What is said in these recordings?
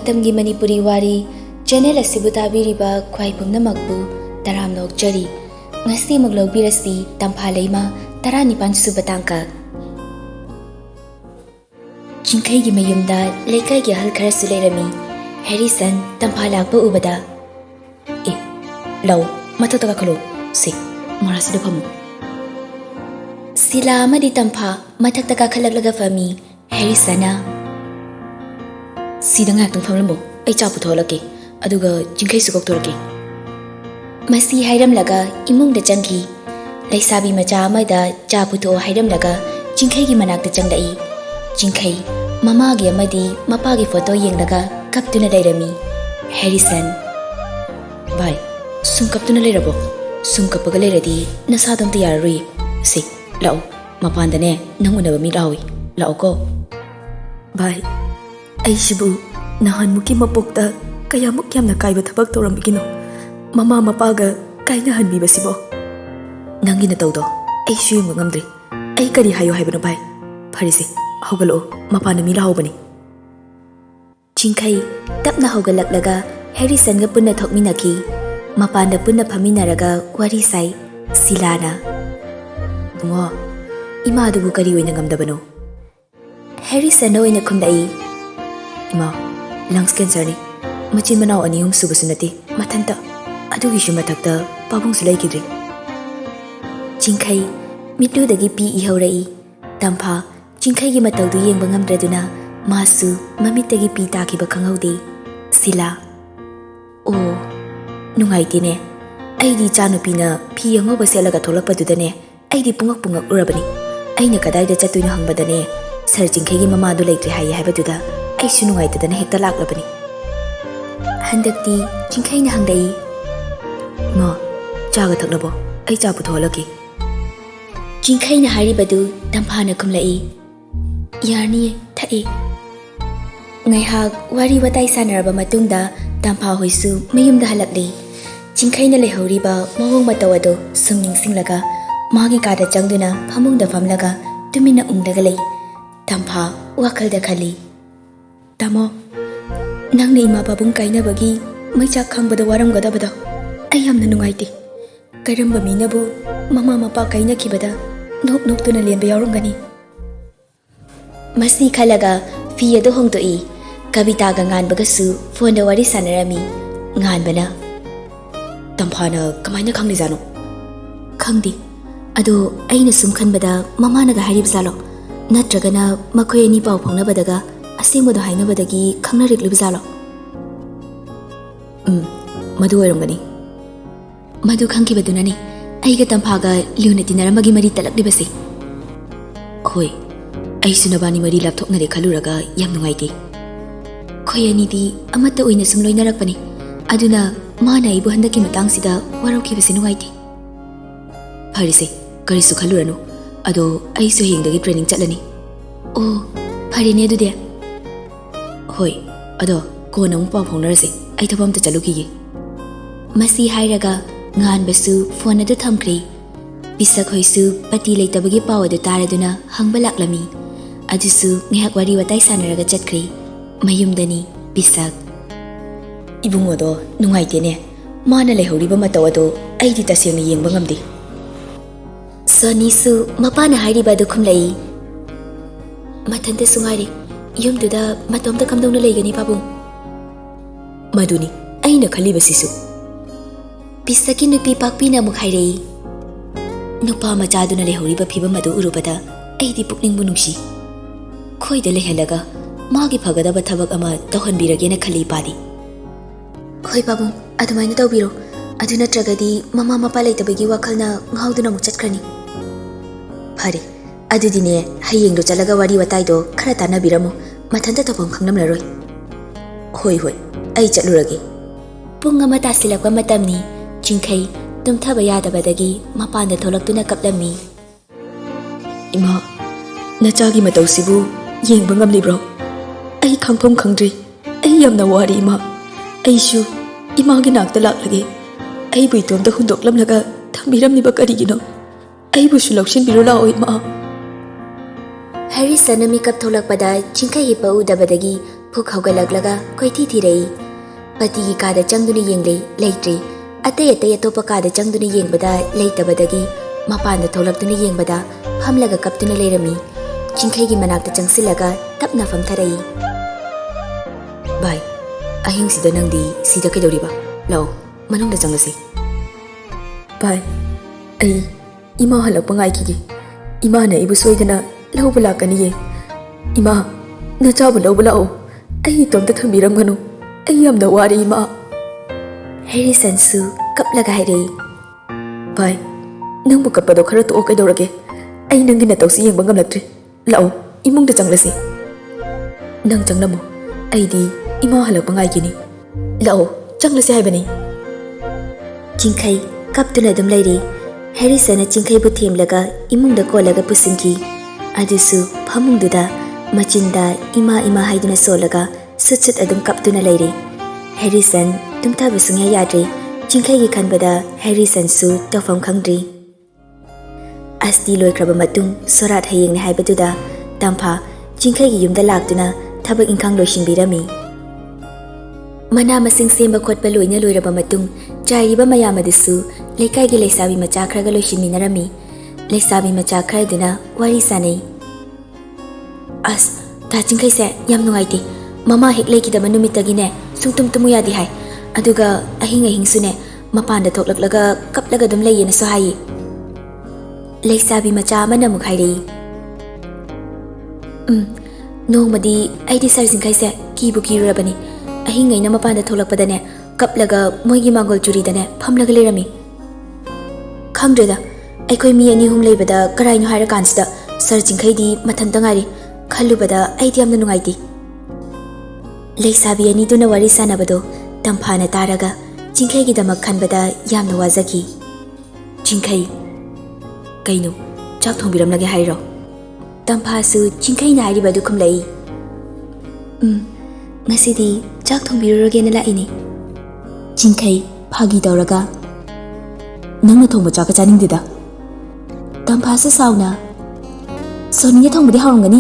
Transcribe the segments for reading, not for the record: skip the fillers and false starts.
Matamgi Manipuri Wari channel asibu tabiriba khwai pumnamakbu taram nokjari ngasi maglaubirasi Tamphaleima taranipan subatangka Chinkai gi mayumda leikai gi hal khara suleirami Harrison Tamphalakba ubada law mathata khalo si marasida phamu Sila amadi Tampha mathakta ka khalaglaga fami Harrisona Sida ngak tung famlambo ai cha putholake aduga Chinkai su koktorake Masi hairamlaga imungda changki Laisabi macha amada cha putho hairamlaga Chinkai gi manakta changdai Chinkai mama gi amadi mapa gi photo yenglaga kaptuna dairami Harrison Bye sum kaptuna leirabo sum kapaga leiradi nasadam ta yarari si lao mapandane nang unaba mi rawi lao ko Bye Ai sibu nahan muki mapokta kaya mukyam na kaiba thabak toram bigino mama mapaga kai na hanbi basibo nangi na tawdo ai sui mo ngamdri ai kari hayo haibano bai pharisi hogalo mapana mi lahobani Chinkai tapna hogalaklaga Harrison ga punna thokminaki mapanda punna phaminaraga wari sai silana bungo ima dubu kari oina ngamdabano Harrison oina khumdai Ima, lungs cancer ni. Machin manaw ani yung subasunati. Matanta. Adugi siya matakta. Pabong sulay kidri. Chinkai, mitlu dagi pi ihawrai. Tampha, Chinkai gi matawdu yung bangamdraduna. Masu, mamit dagi pi taki ba kangawdi. Sila. Oh, nungay tine. Ay di chano pina pi yung obaselaga tolak padudane. Ay di pungak-pungak urabani. Ay nakaday da chatuy na hangbadane. Sir Chinkai gi mamadu laytri haya habaduda. Ay sunungay tadana hekta laklabani. Handakti, Chinkai na hangdai. Ma, chaga taklabo. Ay cha putholaki. Chinkai na haribadu, Tampha na kumlai. Yarni, thai. Ngaihak, wari watay sanaraba matungda, Tampha hoisu, mayumda halakli. Chinkai na lehoriba, mawang matawado, sumning singlaga. Magi kada changduna, pamungda famlaga, tumina unglagalay. Tampha, wakal da khali. Tamo, nang na ima babong kaina bagi may chakang bada waram gada bada ayam na nungaiti karamba minabu mama mapa kaina kibada nok tu na lian bayarong gani Masi khalaga fiya do hong to I kabita ga ngan bagasu phone da wari sanarami ngan bana Tampha na kamai na khangni jano khangdi ado aina sum khan bada mama na ga harib zalo natraga na makhoi ani pau phongna badaga Asingbodo hainabadagi khangnariklibzalo madu oirongani madu khangkibadunani aiga Tamphaga liuna tinaramagi mari talaklibasi hoi ai sunabani mari lapthoknare khaluraga yam nungaiti khoyani di amata oina sum loinarakpani aduna mana ibu handaki matangsida waraukibasi nungaiti pharise karisu khaluranu ado ai su hingdagi training chatlani oh pharine adude Hoi, ado, ko na mong pawpawnarasi, ay tabam ta chaluki. Masi hairaga, ngan basu, phone na do thamkri. Bisak hoisu, pati lay tabagi pawa do taraduna, hang balaklami. Adusu, ngihak wari watay sanaraga chatkri. Mayumdani, bisak. Ibung wado, nungay tine. Mana lehori ba matawa do, ay di tasyang niyeng bangamdi. So nisu, mapana hari ba do kumlay. Matanda sungari. Yumduda matomda kamdongna laygani pabung Maduni aina khalibasisu Bisaki nupi pakpina mukhairai Nupa machaduna lehoriba phibam adu urubada aidi pukningbu nungsi Khoida lehalaga magi phagadaba thabak ama tawhanbiragena khali padi Khoi pabung adumaina tawbiro adu natragadi mama mapa laitabagi wakhalna ngauduna muk chatkrani Phari adudine hayengdo chalaga wari wataido khara tanabiramo mathanda topam khangnamlaroi hoi ai chatluragi pung ama tasilakwa matamni Chinkai tumthaba yadabadagi mapanda tholaktuna kaplami Ima nachagi matausibu yengba ngamlibro ai khangphom khangdri ai yamna wari ima ai shu ima gi nakta laklagi ai buitomda hundoklamlaga thambiramni ba karigino ai bu su loksin birula oi ma Harrison na makeup tholakpada Chinkai hipa udabadagi ꯍꯨꯛ ꯍꯧꯒꯠꯂꯛꯂꯒ ꯀꯣꯏꯊꯤ ꯊꯤꯔꯛꯏ ꯄꯇꯤꯒꯤ ꯀꯥꯗ ꯆꯪꯗꯨꯅ ꯌꯦꯡꯂꯤ ꯂꯩꯇ꯭ꯔꯤ ꯑꯇꯩ ꯑꯇꯣꯞꯄ ꯀꯥꯗ ꯆꯪꯗꯨꯅ ꯌꯦꯡꯕꯗ ꯂꯩꯇꯕꯗꯒꯤ ꯃꯄꯥꯟꯗ ꯊꯣꯛꯂꯛꯇꯨꯅ ꯌꯦꯡꯕꯗ ꯐꯝꯂꯒ ꯀꯞꯇꯨꯅ ꯂꯩꯔꯝꯃꯤ ꯆꯤꯡꯈꯩꯒꯤ ꯃꯅꯥꯛꯇ ꯆꯪꯁꯤꯜꯂꯒ ꯇꯞꯅ ꯐꯝꯊꯔꯛꯏ ꯚꯥꯏ ꯑꯍꯤꯡꯁꯤꯗ ꯅꯪꯗꯤ ꯁꯤꯗ ꯀꯩꯗꯧꯔꯤꯕ ꯂꯥꯛꯑꯣ ꯃꯅꯨꯡꯗ ꯆꯪꯂꯁꯤ ꯚꯥꯏ ꯑꯩ ꯏꯃꯥ ꯍꯜꯂꯛꯄ ꯉꯥꯏꯈꯤꯒꯦ ꯏꯃꯥꯅ ꯑꯩꯕꯨ ꯁꯣꯏꯗꯅ ꯂꯧꯕ ꯂꯥꯛꯀꯅꯤꯌꯦ ꯏꯃꯥ ꯅꯆꯥꯕꯨ ꯂꯧꯕ ꯂꯥꯛꯑꯣ ꯑꯩ ꯏꯇꯣꯝꯇ ꯊꯝꯕꯤꯔꯝꯒꯅꯨ ꯑꯩ ꯌꯥꯝꯅ ꯋꯥꯔꯦ ꯏꯃꯥ ꯍꯦꯔꯤꯁꯟꯁꯨ ꯀꯞꯂꯒ ꯍꯥꯏꯔꯛꯏ ꯚꯥꯏ ꯅꯪꯕꯨ ꯀꯞꯄꯗꯣ ꯈꯔ ꯇꯣꯛꯑꯣ ꯀꯩꯗꯧꯔꯒꯦ ꯑꯩ ꯅꯪꯒꯤ ꯅꯇꯧꯁꯤ ꯌꯦꯡꯕ ꯉꯝꯂꯛꯇ꯭ꯔꯦ ꯂꯥꯛꯑꯣ ꯏꯃꯨꯡꯗ ꯆꯪꯂꯁꯤ ꯅꯪ ꯆꯪꯂꯝꯃꯣ ꯑꯩꯗꯤ ꯏꯃꯥ ꯍꯜꯂꯛꯄ ꯉꯥꯏꯈꯤꯅꯤ ꯂꯥꯛꯑꯣ ꯆꯪꯂꯁꯤ ꯍꯥꯏꯕꯅꯤ ꯆꯤꯡꯈꯩ ꯀꯞꯇꯨꯅ ꯑꯗꯨꯝ ꯂꯩꯔꯤ ꯍꯦꯔꯤꯁꯟꯅ ꯆꯤꯡꯈꯩꯕꯨ ꯊꯦꯝꯂꯒ ꯏꯃꯨꯡꯗ ꯀꯣꯜꯂꯒ ꯄꯨꯁꯤꯟꯈꯤ ꯑꯗꯨꯁꯨ ꯐꯃꯨꯡꯗꯨꯗ ꯃꯆꯤꯟꯗ ꯏꯃꯥ ꯏꯃꯥ ꯍꯥꯏꯗꯨꯅ ꯁꯣꯜꯂꯒ ꯁꯨꯠ ꯑꯗꯨꯝ ꯀꯞꯇꯨꯅ ꯂꯩꯔꯤ ꯍꯦꯔꯤꯁꯟ ꯇꯨꯝꯊꯕ ꯁꯨꯡꯌꯥ ꯌꯥꯗ꯭ꯔꯤ ꯆꯤꯡꯈꯩꯒꯤ ꯈꯟꯕꯗ ꯍꯦꯔꯤꯁꯟꯁꯨ ꯇꯧꯐꯝ ꯈꯪꯗ꯭ꯔꯤ ꯑꯁꯇꯤ ꯂꯣꯏꯈ꯭ꯔꯕ ꯃꯇꯨꯡ ꯁꯣꯔꯥꯠ ꯍꯌꯦꯡꯅꯤ ꯍꯥꯏꯕꯗꯨꯗ ꯇꯝꯐꯥ ꯆꯤꯡꯈꯩꯒꯤ ꯌꯨꯝꯗ ꯂꯥꯛꯇꯨꯅ ꯊꯕꯛ ꯏꯪꯈꯥꯡ ꯂꯣꯏꯁꯤꯟꯕꯤꯔꯝꯃꯤ ꯃꯅꯥ ꯃꯁꯤꯡ ꯁꯦꯝꯕ ꯈꯣꯠꯄ ꯂꯣꯏꯅ ꯂꯣꯏꯔꯕ ꯃꯇꯨꯡ ꯆꯥꯏꯔꯤꯕ ꯃꯌꯥꯝ ꯑꯗꯨꯁꯨ ꯂꯩꯀꯥꯏꯒꯤ ꯂꯩꯁꯥꯕꯤ ꯃꯆꯥ ꯈꯔꯒ ꯂꯣꯏꯁꯤꯟꯃꯤꯟꯅꯔꯝꯃꯤ ꯂꯩꯁꯥꯕꯤ ꯃꯆꯥ ꯈꯔꯗꯨꯅ ꯋꯥꯔꯤ ꯁꯥꯟꯅꯩ ꯑꯁ ꯇꯥ ꯆꯤꯡꯈꯩꯁꯦ ꯌꯥꯝ ꯅꯨꯡꯉꯥꯏꯇꯦ ꯃꯃꯥ ꯍꯦꯛ ꯂꯩꯈꯤꯗꯕ ꯅꯨꯃꯤꯠꯇꯒꯤꯅꯦ ꯁꯨꯡꯇꯨꯝ ꯇꯨꯝꯃꯨ ꯌꯥꯗꯦ ꯍꯥꯏ ꯑꯗꯨꯒ ꯑꯍꯤꯡꯁꯨꯅꯦ ꯃꯄꯥꯟꯗ ꯊꯣꯛꯂꯛꯂꯒ ꯀꯞꯂꯒ ꯑꯗꯨꯝ ꯂꯩꯌꯦꯅꯁꯨ ꯍꯥꯏꯌꯦ ꯂꯩꯁꯥꯕꯤ ꯃꯆꯥ ꯑꯃꯅ ꯑꯃꯨꯛ ꯍꯥꯏꯔꯛꯏ ꯅꯣꯡꯃꯗꯤ ꯑꯩꯗꯤ ꯁꯥꯔ ꯆꯤꯡꯈꯩꯁꯦ ꯀꯤꯕꯨ ꯀꯤꯔꯨꯔꯕꯅꯤ ꯑꯍꯤꯡ ꯃꯄꯥꯟꯗ ꯊꯣꯛꯂꯛꯄꯗꯅꯦ ꯀꯞꯂꯒ ꯃꯣꯏꯒꯤ ꯃꯥꯡꯒꯣꯜ ꯆꯨꯔꯤꯗꯅꯦ ꯐꯝꯂꯒ ꯂꯩꯔꯝꯃꯤ ꯈꯪꯗ꯭ꯔꯦꯗ ꯑꯩꯈꯣꯏ ꯃꯤ 2-3 ꯂꯩꯕꯗ ꯀꯔꯥꯏꯅꯣ ꯍꯥꯏꯔꯀꯥꯟꯁꯤꯗ ꯁꯥꯔ ꯆꯤꯡꯈꯩꯗꯤ ꯃꯊꯟꯇ ꯉꯥꯏꯔꯤ ꯈꯜꯂꯨꯕꯗ ꯑꯩꯗꯤ ꯌꯥꯝꯅ ꯅꯨꯡꯉꯥꯏꯇꯦ ꯂꯩꯁꯥꯕꯤ ꯑꯅꯤꯗꯨꯅ ꯋꯥꯔꯤ ꯁꯥꯟꯅꯕꯗꯣ ꯇꯝꯐꯥꯅ ꯇꯥꯔꯒ ꯆꯤꯡꯈꯩꯒꯤꯗꯃꯛ ꯈꯟꯕꯗ ꯌꯥꯝꯅ ꯋꯥꯖꯈꯤ ꯆꯤꯡꯈꯩ ꯀꯩꯅꯣ ꯆꯥꯛ ꯊꯣꯡꯕꯤꯔꯝꯂꯒꯦ ꯍꯥꯏꯔꯣ ꯇꯝꯐꯥꯁꯨ ꯆꯤꯡꯈꯩꯅ ꯍꯥꯏꯔꯤꯕ ꯑꯗꯨ ꯈꯨꯝꯂꯛꯏ ꯉꯁꯤꯗꯤ ꯆꯥꯛ ꯊꯣꯡꯕꯤꯔꯨꯔꯒꯦꯅ ꯂꯥꯛꯏꯅꯤ ꯆꯤꯡꯈꯩ ꯐꯥꯒꯤ ꯇꯧꯔꯒ ꯅꯪꯅ ꯊꯣꯡꯕ ꯆꯥꯛꯀ ꯆꯥꯅꯤꯡꯗꯦꯗ ꯇꯝꯐꯥꯁꯨ ꯁꯥꯎꯅ ꯁꯣꯅꯤꯅ ꯊꯣꯡꯕꯗꯤ ꯍꯥꯎꯔꯝꯒꯅꯤ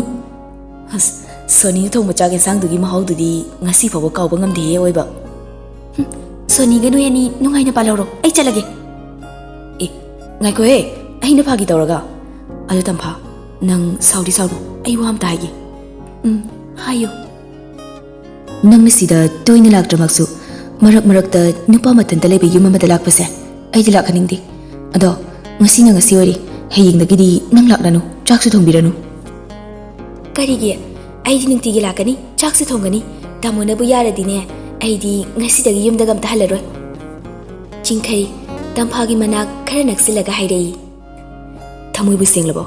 ꯑꯁ ꯁꯣꯅꯤꯅ ꯊꯣꯡꯕ ꯆꯥꯛ ꯌꯦꯟꯁꯥꯡꯗꯨꯒꯤ ꯃꯍꯥꯎꯗꯨꯗꯤ ꯉꯁꯤ ꯐꯥꯎꯕ ꯀꯥꯎꯕ ꯉꯝꯗꯦꯍꯦ ꯑꯣꯏꯕ ꯁꯣꯅꯤꯒ ꯅꯣꯏ ꯑꯅꯤ ꯅꯨꯡꯉꯥꯏꯅ ꯄꯥꯜꯍꯧꯔꯣ ꯑꯩ ꯆꯠꯂꯒꯦ ꯑꯦ ꯉꯥꯏꯈꯣꯍꯦ ꯑꯩꯅ ꯐꯥꯒꯤ ꯇꯧꯔꯒ ꯑꯗꯨ ꯇꯝꯐꯥ ꯅꯪ ꯁꯥꯎꯗꯤ ꯁꯥꯎꯅꯨ ꯑꯩ ꯋꯥ ꯑꯝꯇ ꯍꯥꯏꯒꯦ ꯍꯥꯏꯌꯨ ꯅꯪꯅ ꯁꯤꯗ ꯇꯣꯏꯅ ꯂꯥꯛꯇ꯭ꯔꯃꯛꯁꯨ ꯃꯔꯛꯇ ꯅꯨꯄꯥ ꯃꯊꯟꯇ ꯂꯩꯕ ꯌꯨꯝ ꯑꯃꯗ ꯂꯥꯛꯄꯁꯦ ꯑꯩꯗꯤ ꯂꯥꯛꯍꯟꯅꯤꯡꯗꯦ ꯑꯗꯣ ꯉꯁꯤꯅ ꯉꯁꯤ ꯑꯣꯏꯔꯦ ꯍꯌꯦꯡꯗꯒꯤꯗꯤ ꯅꯪ ꯂꯥꯛꯂꯅꯨ ꯆꯥꯛꯁꯨ ꯊꯣꯡꯕꯤꯔꯅꯨ ꯀꯔꯤꯒꯤ ꯑꯩꯗꯤ ꯅꯨꯡꯇꯤꯒꯤ ꯂꯥꯛꯀꯅꯤ ꯆꯥꯛꯁꯨ ꯊꯣꯡꯒꯅꯤ ꯇꯥꯃꯣꯅꯕꯨ ꯌꯥꯔꯗꯤꯅꯦ ꯑꯩꯗꯤ ꯉꯁꯤꯗꯒꯤ ꯌꯨꯝꯗꯒ ꯑꯝꯇ ꯍꯜꯂꯔꯣꯏ ꯆꯤꯡꯈꯩ ꯇꯝꯐꯥꯒꯤ ꯃꯅꯥꯛ ꯈꯔ ꯅꯛꯁꯤꯜꯂꯒ ꯍꯥꯏꯔꯛꯏ ꯊꯃꯣꯏꯕꯨ ꯁꯦꯡꯂꯕꯣ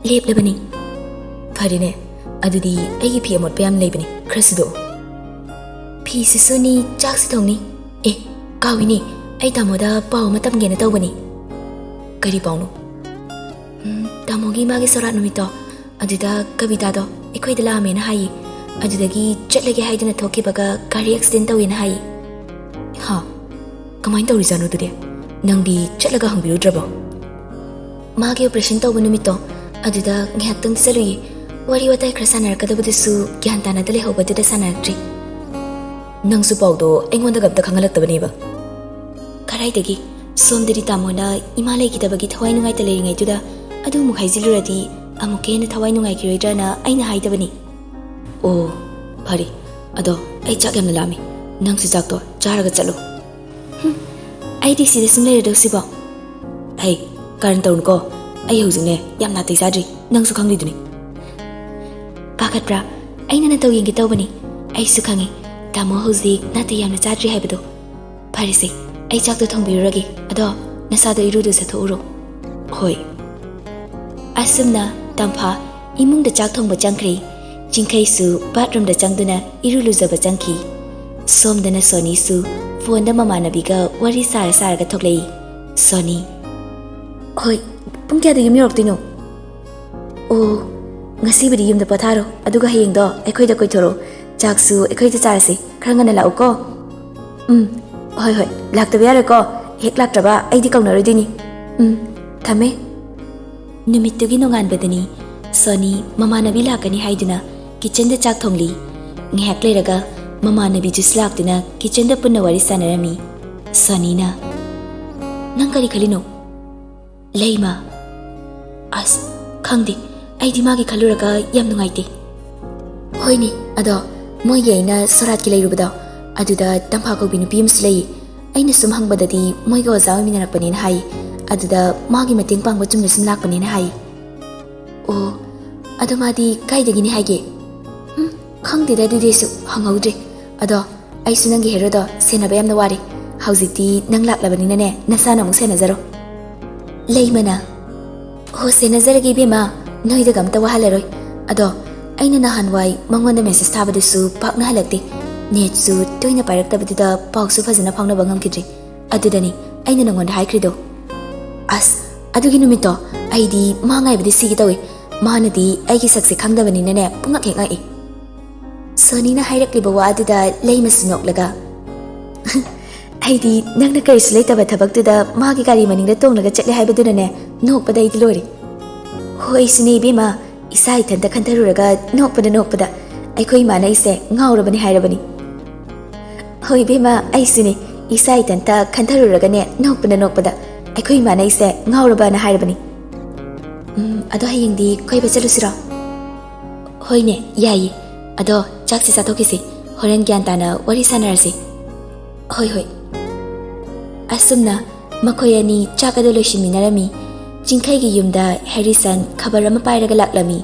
ꯂꯦꯞꯂꯕꯅꯤ ꯐꯔꯦꯅꯦ ꯑꯗꯨꯗꯤ ꯑꯩꯒꯤ ꯐꯤ ꯑꯃꯣꯠꯄ ꯌꯥꯝ ꯂꯩꯕꯅꯤ ꯈꯔ ꯁꯨꯗꯣꯛꯑꯣ ꯐꯤꯁꯨ ꯁꯨꯅꯤ ꯆꯥꯛꯁꯨ ꯊꯣꯡꯅꯤ ꯑꯦ ꯀꯥꯎꯏꯅꯦ ꯑꯩ ꯇꯥꯃꯣꯗ ꯄꯥꯎ ꯑꯃ ꯇꯝꯒꯦꯅ ꯇꯧꯕꯅꯤ ꯀꯔꯤ ꯄꯥꯎꯅꯣ ꯇꯥꯃꯣꯒꯤ ꯃꯥꯒꯤ ꯁꯣꯔꯥꯠ ꯅꯨꯃꯤꯠꯇꯣ ꯑꯗꯨꯗ ꯀꯕꯤꯇꯥꯗꯣ ꯑꯩꯈꯣꯏꯗ ꯂꯥꯛꯑꯝꯃꯦꯅ ꯍꯥꯏꯌꯦ ꯑꯗꯨꯗꯒꯤ ꯆꯠꯂꯒꯦ ꯍꯥꯏꯗꯨꯅ ꯊꯣꯛꯈꯤꯕꯒ ꯒꯥꯔꯤ ꯑꯦꯛꯁꯤꯗꯦꯟ ꯇꯧꯋꯦꯅ ꯍꯥꯏꯌꯦ ꯍꯥ ꯀꯃꯥꯏꯅ ꯇꯧꯔꯤꯖꯥꯠꯅꯣ ꯑꯗꯨꯗꯤ ꯅꯪꯗꯤ ꯆꯠꯂꯒ ꯍꯪꯕꯤꯔꯨꯗ꯭ꯔꯕꯣ ꯃꯥꯒꯤ ꯑꯣꯄꯔꯦꯁꯟ ꯇꯧꯕ ꯅꯨꯃꯤꯠꯇꯣ ꯑꯗꯨꯗ ꯉꯥꯏꯍꯥꯛꯇꯪ ꯆꯠꯂꯨꯏ ꯋꯥꯔꯤ ꯋꯥꯇꯥꯏ ꯈꯔ ꯁꯥꯟꯅꯔꯛꯀꯗꯕꯗꯨꯁꯨ ꯒ꯭ꯌꯥꯟ ꯇꯥꯅꯗ ꯂꯩꯍꯧꯕꯗꯨꯗ ꯁꯥꯟꯅꯔꯛꯇ꯭ꯔꯤ ꯅꯪꯁꯨ ꯄꯥꯎꯗꯣ ꯑꯩꯉꯣꯟꯗꯒ ꯑꯝꯇ ꯈꯪꯍꯜꯂꯛꯇꯕꯅꯦꯕ ꯀꯔꯥꯏꯗꯒꯤ ꯁꯣꯝꯗꯗꯤ ꯇꯥꯃꯣꯅ ꯏꯃꯥ ꯂꯩꯈꯤꯗꯕꯒꯤ ꯊꯋꯥꯏ ꯅꯨꯡꯉꯥꯏꯇ ꯂꯩꯔꯤꯉꯩꯗꯨꯗ ꯑꯗꯨꯃꯨꯛ ꯍꯥꯏꯖꯤꯜꯂꯨꯔꯗꯤ ꯑꯃꯨꯛꯀ ꯍꯦꯟꯅ ꯊꯋꯥꯏ ꯅꯨꯡꯉꯥꯏꯈꯤꯔꯣꯏꯗ꯭ꯔꯅ ꯑꯩꯅ ꯍꯥꯏꯗꯕꯅꯤ ꯑꯣ ꯐꯔꯦ ꯑꯗꯣ ꯑꯩ ꯆꯥꯛ ꯌꯥꯝꯅ ꯂꯥꯝꯃꯤ ꯅꯪꯁꯨ ꯆꯥꯛꯇꯣ ꯆꯥꯔꯒ ꯆꯠꯂꯣ ꯑꯩꯗꯤ ꯁꯤꯗ ꯁꯨꯝ ꯂꯩꯔꯗꯧꯁꯤꯕꯣ ꯍꯩ ꯀꯔꯟ ꯇꯧꯅꯨꯀꯣ ꯑꯩ ꯍꯧꯖꯤꯛꯅꯦ ꯌꯥꯝ ꯅꯥꯇꯩ ꯆꯥꯗ꯭ꯔꯤ ꯅꯪꯁꯨ ꯈꯪꯂꯤꯗꯨꯅꯤ ꯄꯥꯈꯠꯄ꯭ꯔꯥ ꯑꯩꯅ ꯅꯇꯧ ꯌꯦꯡꯒꯦ ꯇꯧꯕꯅꯤ ꯑꯩꯁꯨ ꯈꯪꯉꯤ ꯇꯥꯃꯣ ꯍꯧꯖꯤꯛ ꯅꯥꯇꯩ ꯌꯥꯝꯅ ꯆꯥꯗ꯭ꯔꯤ ꯍꯥꯏꯕꯗꯣ ꯐꯔꯦꯁꯦ ꯑꯩ ꯆꯥꯛꯇꯣ ꯊꯣꯡꯕꯤꯔꯨꯔꯒꯦ ꯑꯗꯣ ꯅꯁꯥꯗꯣ ꯏꯔꯨꯗꯨ ꯆꯠꯊꯣꯛꯎꯔꯣ ꯍꯣꯏ ꯑꯁꯨꯝꯅ ꯇꯝꯐꯥ ꯏꯃꯨꯡꯗ ꯆꯥꯛ ꯊꯣꯡꯕ ꯆꯪꯈ꯭ꯔꯦ ꯆꯤꯡꯈꯩꯁꯨ ꯕꯥꯠꯔꯨꯝꯗ ꯆꯪꯗꯨꯅ ꯏꯔꯨ ꯂꯨꯖꯕ ꯆꯪꯈꯤ ꯁꯣꯝꯗꯅ ꯁꯣꯅꯤꯁꯨ ꯐꯣꯟꯗ ꯃꯃꯥꯟꯅꯕꯤꯒ ꯋꯥꯔꯤ ꯁꯥꯔꯒ ꯊꯣꯛꯂꯛꯏ ꯁꯣꯅꯤ ꯍꯣꯏ ꯄꯨꯡ ꯀꯌꯥꯗ ꯌꯨꯝ ꯌꯧꯔꯛꯇꯣꯏꯅꯣ ꯑꯣ ꯉꯁꯤꯕꯨꯗꯤ ꯌꯨꯝꯗ ꯄꯣꯊꯥꯔꯣ ꯑꯗꯨꯒ ꯍꯌꯦꯡꯗꯣ ꯑꯩꯈꯣꯏꯗ ꯀꯣꯏꯊꯣꯔꯛꯑꯣ ꯆꯥꯛꯁꯨ ꯑꯩꯈꯣꯏꯗ ꯆꯥꯔꯁꯤ ꯈꯔ ꯉꯟꯅ ꯂꯥꯛꯎꯀꯣ ꯍꯣꯏ ꯂꯥꯛꯇꯕ ꯌꯥꯔꯣꯏꯀꯣ ꯍꯦꯛ ꯂꯥꯛꯇ꯭ꯔꯕ ꯑꯩꯗꯤ ꯀꯧꯅꯔꯣꯏꯗꯣꯏꯅꯤ ꯊꯝꯃꯦ ꯅꯨꯃꯤꯠꯇꯨꯒꯤ ꯅꯣꯡꯉꯥꯟꯕꯗꯅꯤ ꯁꯣꯅꯤ ꯃꯃꯥꯟꯅꯕꯤ ꯂꯥꯛꯀꯅꯤ ꯍꯥꯏꯗꯨꯅ ꯀꯤꯆꯟꯗ ꯆꯥꯛ ꯊꯣꯡꯂꯤ ngehak leiraga mamanabi juice laktuna kitchen da punna wari sanarami. Sonina nang kari khalino leima as khangdi aidi magi khaluraga yam nungaite. Hoini ado moi yaina sorat ki leirubada aduda tampha ko binu pim slei aina sum hangbadadi moi go zaw minarakpani hai aduda magi mating pangba chumna sum lakpani hai. O ado madi kaidagi ni haige khangde da dudi su hangaudre ado ai su nangi hero do senaba yamna wari hauziti nang laklabani ne nasana mu senazaro leimana ho senazaragi bema noida gamta wahaleroi ado aina nahanwai mangonda message thabadu pakna halakti net su toina paraktabadida paksu phajana phangna bangam kidri adudani aina nangonda haikrido as adugi numito aidi mangai bidi sigi tawi manadi aigi sakse khangdabani ne pungak hengai sonina hairakliba wa aduda leimasu noklaga aidi nangna karisu leitaba thabaktuda magi gari maningda tonglaga chatle haibaduna ne nokpada aidi lori hoi sune bima isa ithanda khantaruraga nokpada aikoi mana ise ngaurabani hairabani hoi bima aisune isa ithanda khantaruraga ne nokpada aikoi mana ise ngaurabana hairabani ado hayengdi koiba chalusira hoine yai ado chakse sathokisi horen gyan tana wari sanarasi hoi asumna makoyani chakado loishiminarami Jinkai gi yumda Harrison khabar ama pairaga laklami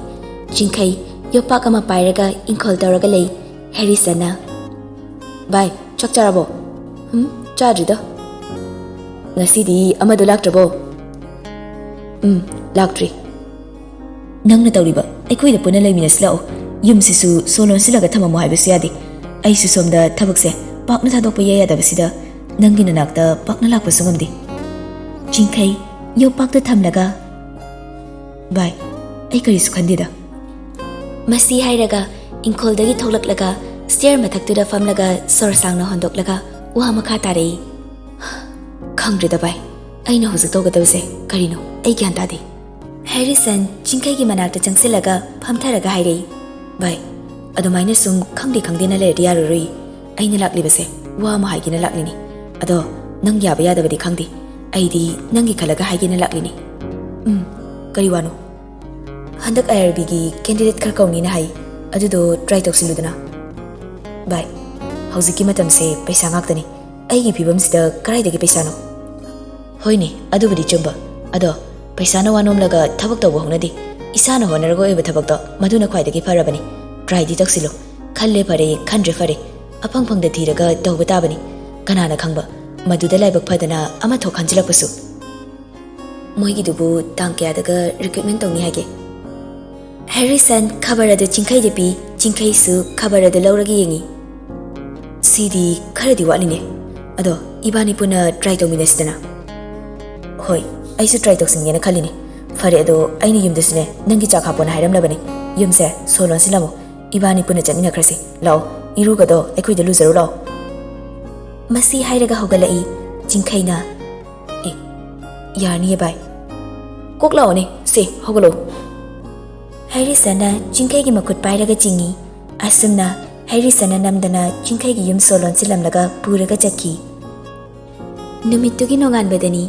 Jinkai yopak ama pairaga inkol tawraga lei Harrison na Bye chak charabo chadrida ngasidi amadu laktrabo laktri nangna tawriba aikoi da puna leiminas lao yumsisu solon silaga thamamo haibasu yadi aisu somda thabakse pakna thadokpa yayadabasida nangina nakta pakna lakpasu ngamdi Jinkai yopak thamlaga bai ai karisu khandida masi hairaga inkoldagi tholaklaga stair mathaktuda famlaga sorsangna hondoklaga wa makha tare khangdrida bai aina hojik togadabse karino ai gyan tade Harrison Jinkai gi manakta changsilaga phamtharaga hairei bai adumaina sum khangdina le yarurui aina laklibase wa ma haigina laklini ado nang yaba yadabadi khangdi aidi nangi khalaga haigina laklini kari wano handak IRB gi candidate khar kauni na hai adudo try toksiludana bai hauziki matam se paisa ngaktani aigi phibam sida karai dagi paisa no hoine adubudi chumba ado paisa na wanom laga thabak taw honadi isana honargo eba thabak ta maduna khwai dagi farabani try di toksilo khalle pare khandre fare apang phang da thiraga tawba tabani kanana khangba maduda laibak phadana ama thok khanjilakpasu moigi dubu tangkya daga recruitment tawni hage Harrison khabar adu Jinkai de pi Jinkai su khabar adu lauragi yengi CD kharadi waline ado ibani puna try tawminasdana hoi aisu try toksingena khalini fare ado aini yumdasne nangi chak hapona hairam labani yumse solon silamo ibani puna chanina khrasi lao iruga do ekoi de luzaro lao masi hairaga hogalai Jinkai na yani bai koklao ne se hogalo Harrison na Jinkai gi makut pairaga jingi asumna Harrison na namdana Jinkai gi yum solon silamlaga puraga chakki numittugi nongan badani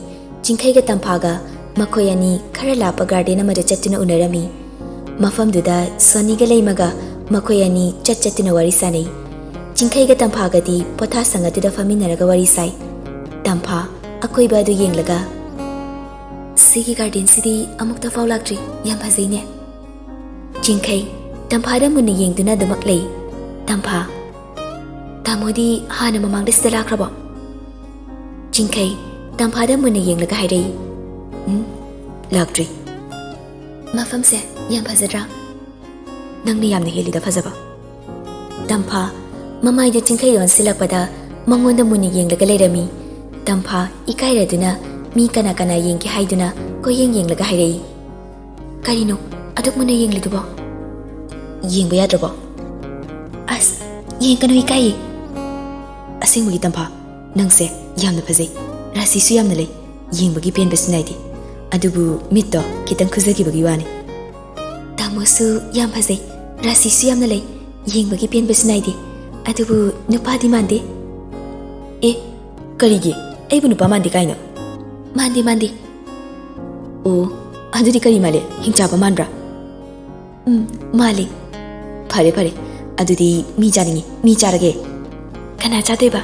Jinkai ga tamphaga makoyani khara lapa garden amada chattuna unarami mafamduda Sony ga leimaga makoyani chattuna wari sanai Jinkai ga tamphaga di potha sangatuda faminaraga wari sai tampha akoiba adu yenglaga sigi garden sidi amukta faulaktri yam bhajaine Jinkai tampha da munna yengduna damak lei tampha tamodi hana mamangda sida lakrabo Jinkai tampha da munna yenglaga hairei laktri mafamse yam bhajadra nangni yamna helida phajaba tampha mamai da Jinkai don silakpada mangonda munna yenglaga leirami tampha ikairaduna mi kana yengki haiduna ko yenglaga hairei karino aduk munna yenglidubo yengba yadrabo as yengkanu ikai asingbugi tampha nangse yamna phajai rasi su yamna lei yengbagi pen basinaidi adubu mitto kitang khuzagi bagi wani tamosu yam phajai rasi su yamna lei Yeng bagi pen basinai di. Adubu nupa di mandi. Karigi, aibu nupa mandi kaina. Mandi. Oh, adudi kari male, hingchapa mandra. Mali. Pare, adudi mi janingi, mi jarage. Kana chate ba?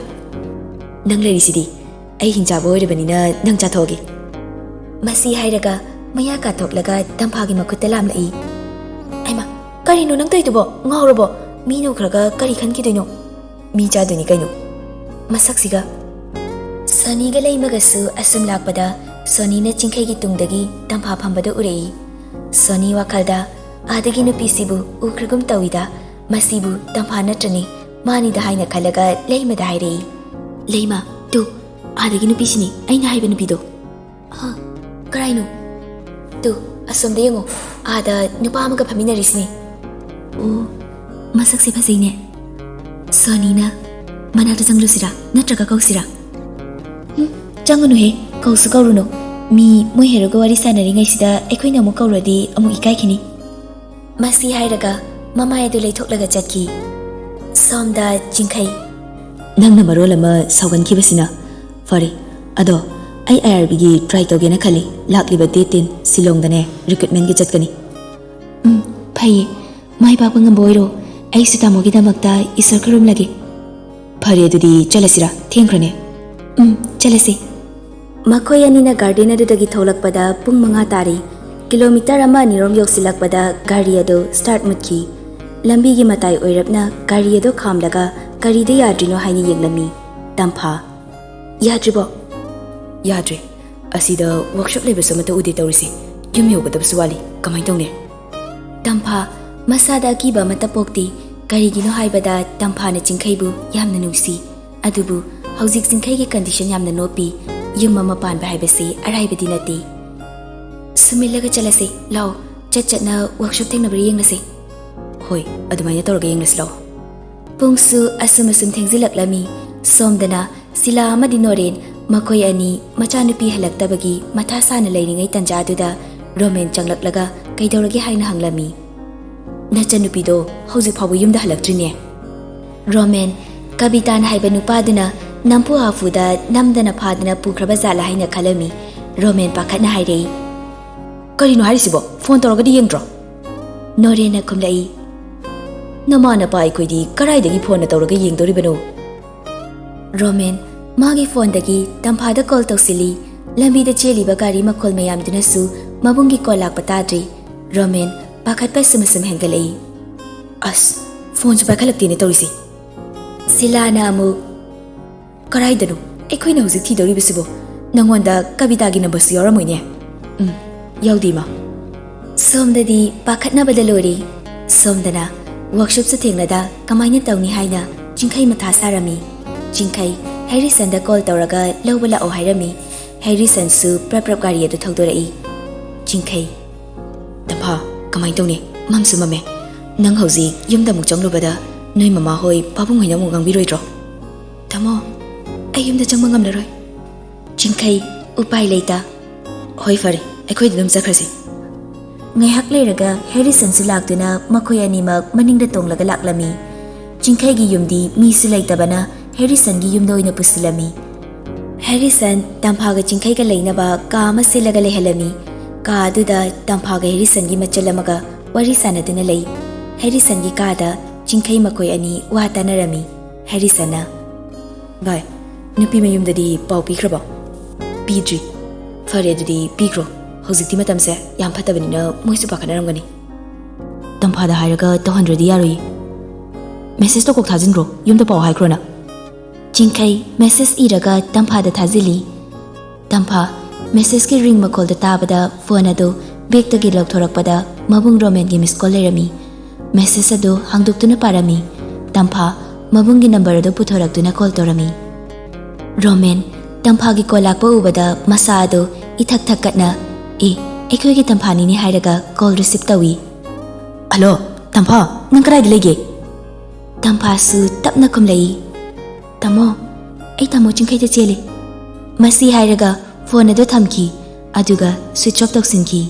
Nang lerisidi, ai hingchapa oirebanina nang chathoge. Masi hairaga maya ka thoklaga Tamphagi makutta lam lai. Aima, kari no nang tai tubo, ngawrobo, mi no khraga kari khan ki doino. Mi jaduni kaino. Masaksiga Sani ga lei magasu asum lakpada Sani na chingkai gi tungdagi Tampha phambada urei. Sani wakalda adagi nupi sibu ukragum tawida masibu Tampha natrani mani da haina khalaga leima da hairei. Leima tu adagi nupi sini aina haiba nupi do. Karaino tu asum da yengo ada nupa amaga phamina risni. Masaksi phasine. Sani na manakta changlusira natraga kausira. Changunu he kausu kauruno mi moi heroga wari sanari ngai sida ekhoina mu kauradi amu ikai khini. Masi hairaga mama edu leithoklaga chatki. Somda jingkai Nangna marol ama saugan kibasina. Fare, ado ai IRB gi try togena khali lakliba datin Silong dane recruitment gi chatkani. Phai mai pa pangam boiro ai sitamo gi damakta isar karum lagi. Fare adudi chalasira thengkrane. Chalase. Makhoi anina garden adudagi tholakpada pung 5 tari. Kilometer ama nirom yoksilakpada gari ado start mutki. Lambi gi matai oirapna gari ado khamlaga gari de yadrino haini yenglami. Tampha. Yadribo. Yadre. Asida workshop lebeso mata ude tawrisi. Yum yogadabsu wali. Kamai tawne. Tampha masada ki ba mata pokti gari gino haibada Tampha na chingkhaibu yamna nusi. Adubu hauzik chingkhai gi condition yamna nopi. Yung mama pan ba haibasi arhaibadi nati. Sumilaga chalase lao chat na workshop thengnabri yenglase. Hoi, adumaya tawraga yenglas lao. Pungsu asum thengzilaklami somdana sila amadi noren makhoi ani machanupi halaktabagi matha sana leiringai tanjaduda Roman changlaklaga kaidoragi haina hanglami. Nachanupi do hauzik phabu yumda halaktrine. Roman kabitan haiba nupaduna nampu hafuda namdana phadana pukraba zala haina khalami. Roman pakhatna hairei. Karino harisibo phone tawragadi yengdro. Norena khumlai. Namana pa aikoidi karaidagi phone tawraga yengdoribano. Roman magi phone dagi Tamphada call tawsili. Lambi da cheliba gari makhol mayamdunasu mabungi call lakpatadri. Roman pakhatpa sumasum hengalai. As phone su pakhalaktine tawrisi. Silana amu Karaidanu ekhoina hauzik thidoribisibo nangonda kabitagi number su yoramoine. Yaudima. Somdadi pakhatna badalori. Somdana workshop sa thenglada kamaina tawni haina chingkhai matha sarami. Chingkhai Harrison da call tawraga lawbala o hairami. Harrison su prap gari adu thogdorai. Chingkhai Tampha kamai tawne mamsu mame nang hauzik yumda muk changlubada noi mama hoi pabung hoina mu gangbiroidro. Tamo ayumda changma ngamlaroi. Chingkhai upai leita. Hoi fare akhoi dum sakhrase. Ngaihak leiraga Harrison su lakduna makhoi animak maningda tonglaga laklami. Chingkhai gi yumdi mi su leitabana Harrison gi yumda oina pusilami. Harrison Tamphaga chingkhai ga leinaba ka ama silaga lehalami. Ka aduda Tamphaga Harrison gi machalamaga wari sanaduna lei. Harrison gi kada chingkhai makhoi ani wata narami. Harrison na Bye. Nupi mayumdadi pau pikraba. Pidri. Fare adudi pikro. Hozikti matamse yam phatabanina moisu pakhanaramgani. Tamphada hairaga 200 yaroi. Message to kok thajinro yumda pau haikrona. Chingkhai message iraga Tamphada thazili. Tampha message ki ring makhol da tabada phone ado bag tagi lauthorakpada mabung Roman gi miss call lerami. Message ado hangduktuna parami. Tampha mabung gi number ado puthoraktuna call torami. Roman Tampha gi call lakpa ubada masa ado ithak thakatna ekhoi gi Tamphani ni hairaga call receive tawi. Hello, Tampha, nang karai lege? Tampha su tapna khumlai. Tamo, ai tamo chingkhai da chele. Masi hairaga phone ado thamki aduga switch off toksinki.